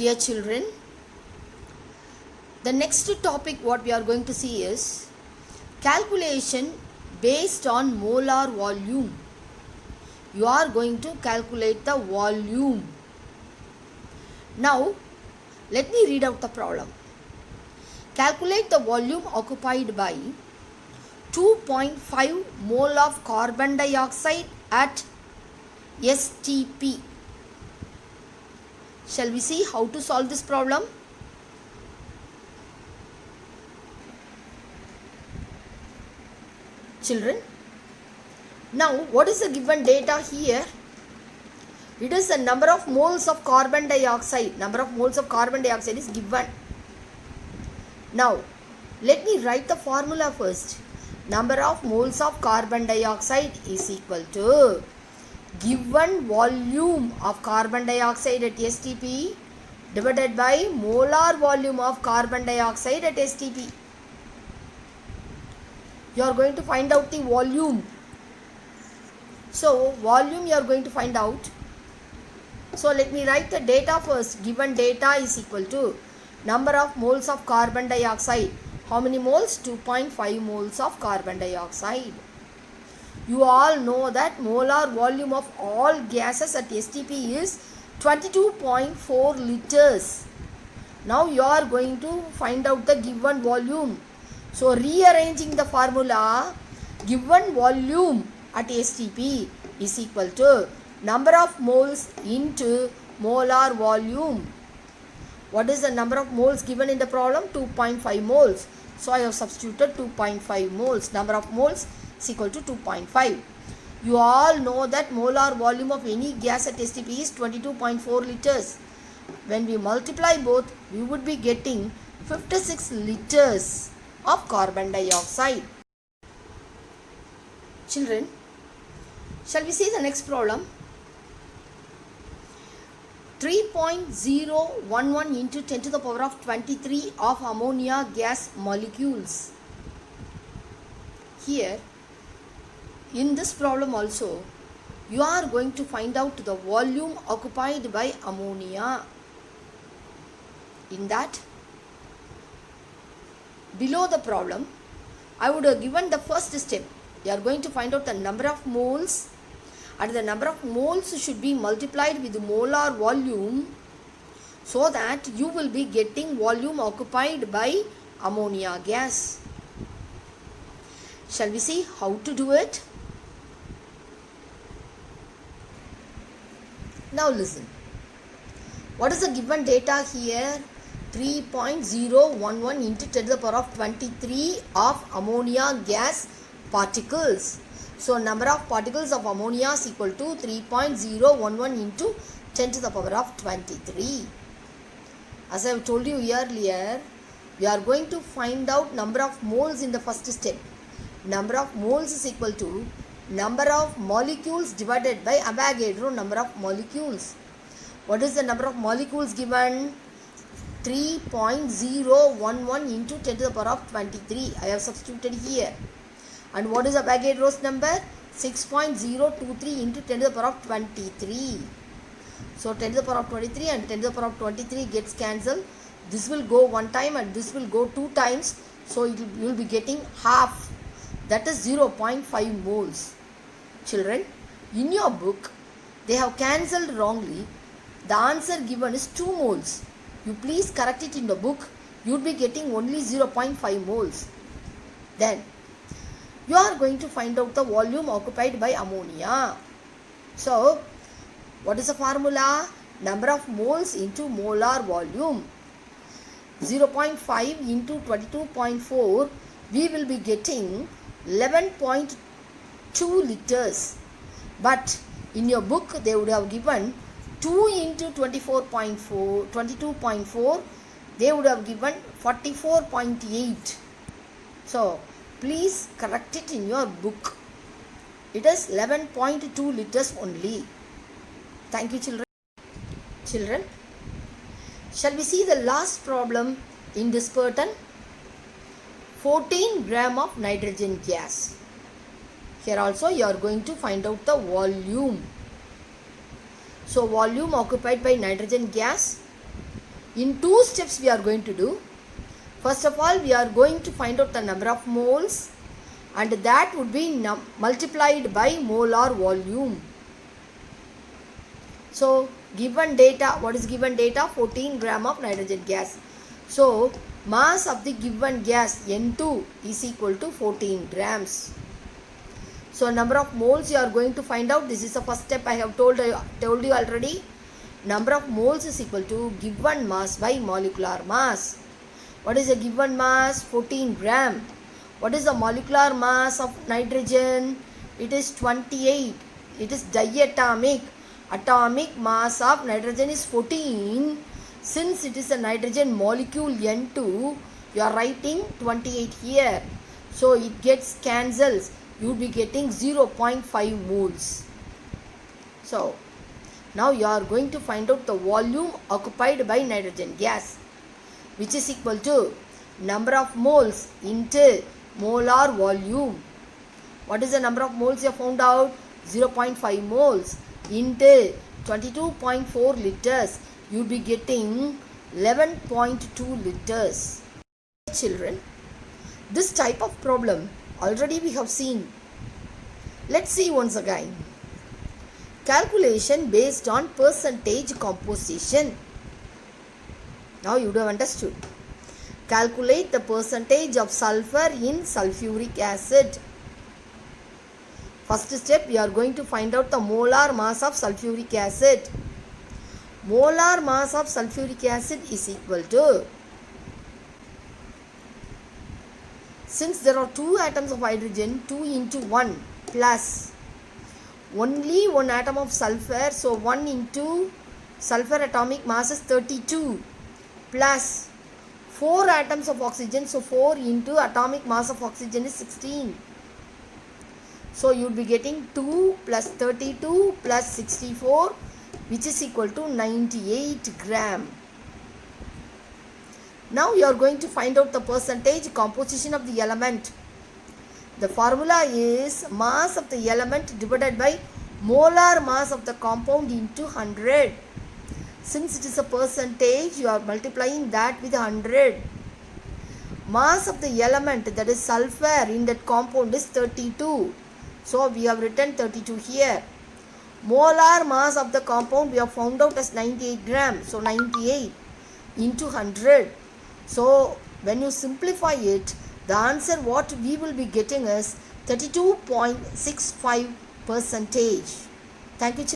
Dear children, the next topic what we are going to see is calculation based on molar volume. You are going to calculate the volume. Now, let me read out the problem. Calculate the volume occupied by 2.5 mole of carbon dioxide at STP. Shall we see how to solve this problem? Children, now what is the given data here? It is the number of moles of carbon dioxide. Number of moles of carbon dioxide is given. Now, let me write the formula first. Number of moles of carbon dioxide is equal to given volume of carbon dioxide at STP divided by molar volume of carbon dioxide at STP. You are going to find out the volume. So, volume you are going to find out. So, let me write the data first. Given data is equal to number of moles of carbon dioxide. How many moles? 2.5 moles of carbon dioxide. You all know that molar volume of all gases at STP is 22.4 liters. Now you are going to find out the given volume. So rearranging the formula, given volume at STP is equal to number of moles into molar volume. What is the number of moles given in the problem? 2.5 moles. So I have substituted 2.5 moles. Number of moles is equal to 2.5. You all know that molar volume of any gas at STP is 22.4 liters. When we multiply both, we would be getting 56 liters of carbon dioxide. Children, shall we see the next problem? 3.011 into 10 to the power of 23 of ammonia gas molecules. Here, in this problem also, you are going to find out the volume occupied by ammonia. In that, below the problem, I would have given the first step. You are going to find out the number of moles, and the number of moles should be multiplied with the molar volume so that you will be getting volume occupied by ammonia gas. Shall we see how to do it? Now listen. What is the given data here? 3.011 into 10 to the power of 23 of ammonia gas particles. So, number of particles of ammonia is equal to 3.011 into 10 to the power of 23. As I have told you earlier, we are going to find out number of moles in the first step. Number of moles is equal to number of molecules divided by Avogadro number of molecules. What is the number of molecules given? 3.011 into 10 to the power of 23. I have substituted here. And what is Avogadro's number? 6.023 into 10 to the power of 23. So 10 to the power of 23 and 10 to the power of 23 gets cancelled. This will go one time and this will go two times. So you will be getting half. That is 0.5 moles. Children, in your book, they have cancelled wrongly. The answer given is 2 moles. You please correct it in the book. You would be getting only 0.5 moles. Then, you are going to find out the volume occupied by ammonia. So, what is the formula? Number of moles into molar volume. 0.5 into 22.4, we will be getting 11.2 liters. But in your book, they would have given 2 into 22.4, they would have given 44.8. So, please correct it in your book. It is 11.2 liters only. Thank you, children. Children, shall we see the last problem in this pattern? 14 gram of nitrogen gas. Here also you are going to find out the volume. So volume occupied by nitrogen gas In 2 steps we are going to do. First of all, we are going to find out the number of moles, and that would be multiplied by molar volume. So given data, what is given data? 14 gram of nitrogen gas. So mass of the given gas N2 is equal to 14 grams. So number of moles you are going to find out. This is the first step I have told you already. Number of moles is equal to given mass by molecular mass. What is the given mass? 14 gram. What is the molecular mass of nitrogen? It is 28. It is diatomic. Atomic mass of nitrogen is 14. Since it is a nitrogen molecule N2, you are writing 28 here. So it gets cancels. You will be getting 0.5 moles. So now you are going to find out the volume occupied by nitrogen gas, which is equal to number of moles into molar volume. What is the number of moles you have found out? 0.5 moles into 22.4 liters. You will be getting 11.2 liters. Children, this type of problem already we have seen. Let's see once again. Calculation based on percentage composition. Now you have understood. Calculate the percentage of sulfur in sulfuric acid. First step, we are going to find out the molar mass of sulfuric acid. Molar mass of sulfuric acid is equal to, since there are 2 atoms of hydrogen, 2 into 1 plus only 1 atom of sulfur, so 1 into sulfur atomic mass is 32 plus 4 atoms of oxygen, so 4 into atomic mass of oxygen is 16. So you will be getting 2 plus 32 plus 64, which is equal to 98 gram. Now you are going to find out the percentage composition of the element. The formula is mass of the element divided by molar mass of the compound into 100. Since it is a percentage, you are multiplying that with 100. Mass of the element, that is sulfur, in that compound is 32. So we have written 32 here. Molar mass of the compound we have found out as 98 grams. So 98 into 100. So when you simplify it, the answer what we will be getting is 32.65%. Thank you.